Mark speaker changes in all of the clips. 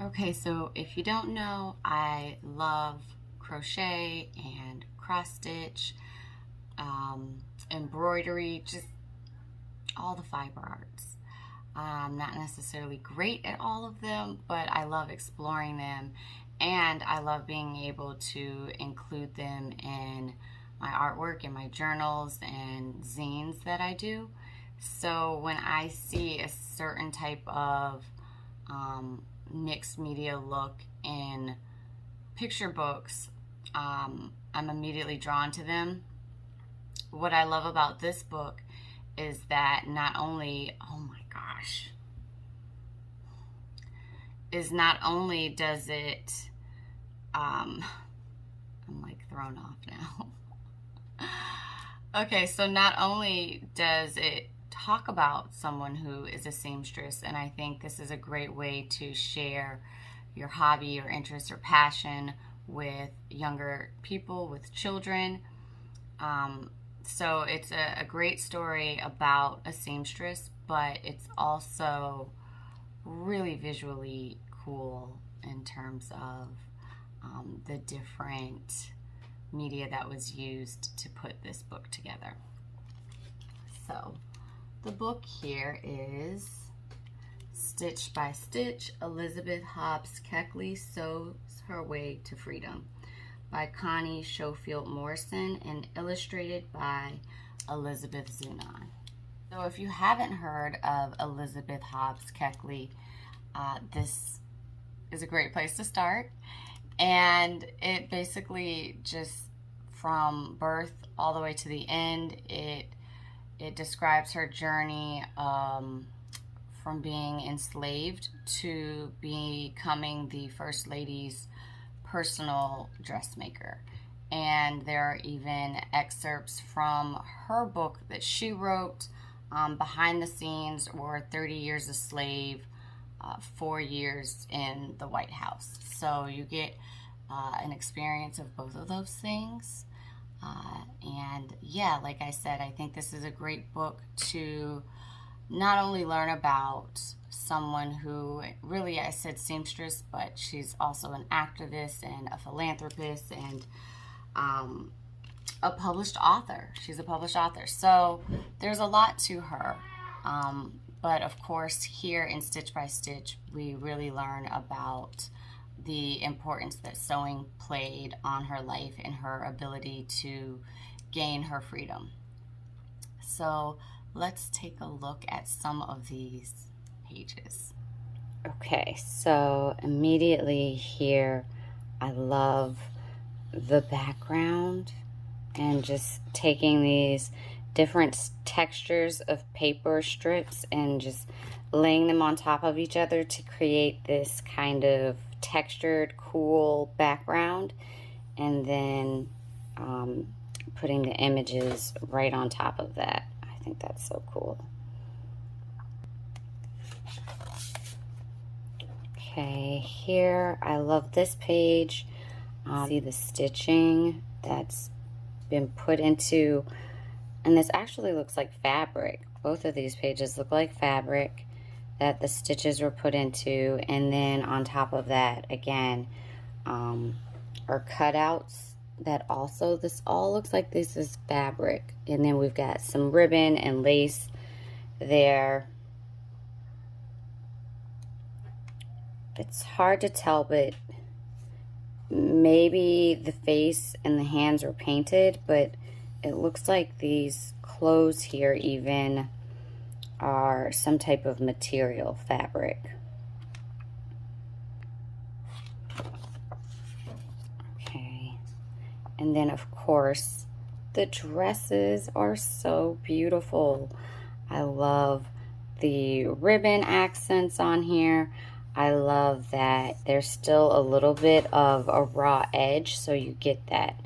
Speaker 1: Okay, so if you don't know, I love crochet and cross stitch, embroidery, just all the fiber arts. I'm not necessarily great at all of them, but I love exploring them, and I love being able to include them in my artwork, in my journals and zines that I do. So when I see a certain type of mixed media look in picture books, I'm immediately drawn to them. What I love about this book is that not only, oh my gosh, is not only does it, I'm like thrown off now. Okay, so not only does it talk about someone who is a seamstress, and I think this is a great way to share your hobby or interest or passion with younger people, with children. So it's a great story about a seamstress, but it's also really visually cool in terms of the different media that was used to put this book together. So the book here is Stitch by Stitch, Elizabeth Hobbs Keckly Sews Her Way to Freedom by Connie Schofield Morrison and illustrated by Wlizabeth Zunon. So if you haven't heard of Elizabeth Hobbs Keckly, this is a great place to start. And it basically just from birth all the way to the end, it describes her journey from being enslaved to becoming the First Lady's personal dressmaker. And there are even excerpts from her book that she wrote, behind the scenes, or 30 Years a Slave, 4 years in the White House. So you get an experience of both of those things. And yeah, like I said, I think this is a great book to not only learn about someone who really, I said seamstress, but she's also an activist and a philanthropist and a published author. She's a published author. So there's a lot to her. But of course, here in Stitch by Stitch, we really learn about the importance that sewing played on her life and her ability to gain her freedom. So let's take a look at some of these pages. Okay, so immediately here, I love the background and just taking these different textures of paper strips and just laying them on top of each other to create this kind of textured, cool background, and then putting the images right on top of that. I think that's so cool. Okay, here I love this page. See the stitching that's been put into, and this actually looks like fabric. Both of these pages look like fabric that the stitches were put into, and then on top of that again are cutouts that also, this all looks like this is fabric, and then we've got some ribbon and lace there. It's hard to tell, but maybe the face and the hands are painted, but it looks like these clothes here even are some type of material, fabric. Okay, and then of course the dresses are so beautiful. I love the ribbon accents on here. I love that there's still a little bit of a raw edge, so you get that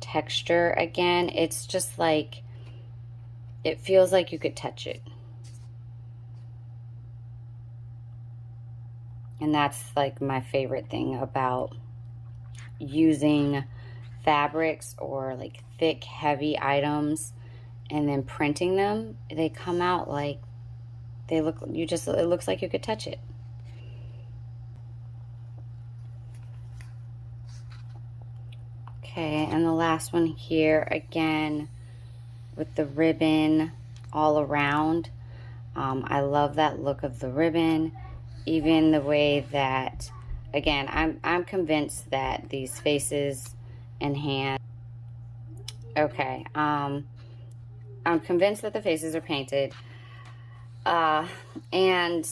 Speaker 1: texture again. It's just like, it feels like you could touch it. And that's like my favorite thing about using fabrics or like thick, heavy items and then printing them. They come out like they look, it looks like you could touch it. Okay, and the last one here, again, with the ribbon all around. I love that look of the ribbon, even the way that, again, I'm convinced that these faces and hands, okay, I'm convinced that the faces are painted, and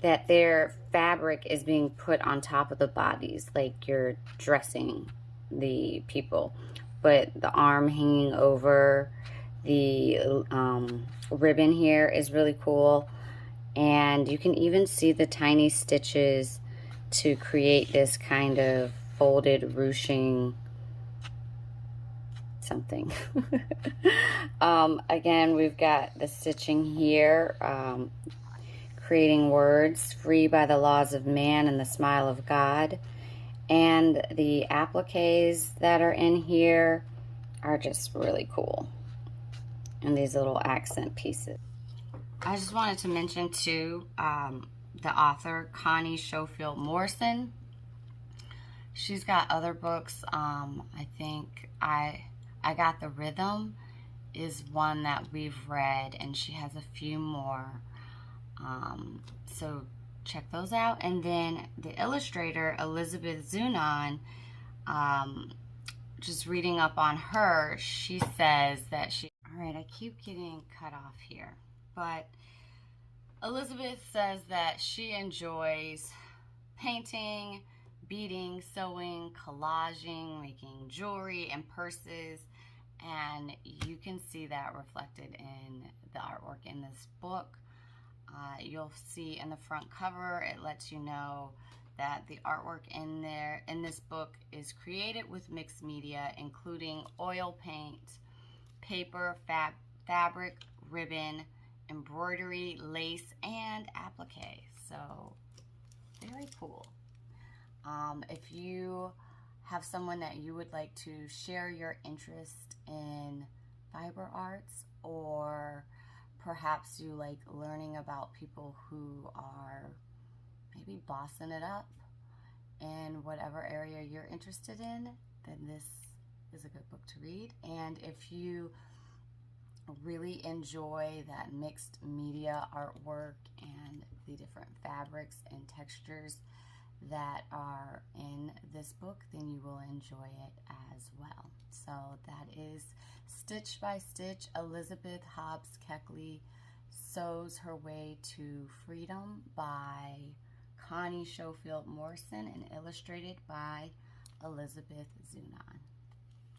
Speaker 1: that their fabric is being put on top of the bodies, like you're dressing the people, but the arm hanging over the ribbon here is really cool. And you can even see the tiny stitches to create this kind of folded ruching something. Again, we've got the stitching here, creating words, free by the laws of man and the smile of God. And the appliques that are in here are just really cool. And these little accent pieces. I just wanted to mention too, the author, Connie Schofield Morrison. She's got other books. I think I Got the Rhythm is one that we've read, and she has a few more. So check those out. And then the illustrator, Wlizabeth Zunon, just reading up on her, she says that she... Alright, I keep getting cut off here. But Wlizabeth says that she enjoys painting, beading, sewing, collaging, making jewelry and purses, and you can see that reflected in the artwork in this book. You'll see in the front cover, it lets you know that the artwork in this book is created with mixed media, including oil paint, paper, fabric, ribbon, embroidery, lace, and applique. So very cool. If you have someone that you would like to share your interest in fiber arts, or perhaps you like learning about people who are maybe bossing it up in whatever area you're interested in, then this is a good book to read. And if you really enjoy that mixed media artwork and the different fabrics and textures that are in this book, then you will enjoy it as well. So that is Stitch by Stitch. Wlizabeth Hobbs Keckly Sews Her Way to Freedom by Connie Schofield Morrison and illustrated by Wlizabeth Zunon.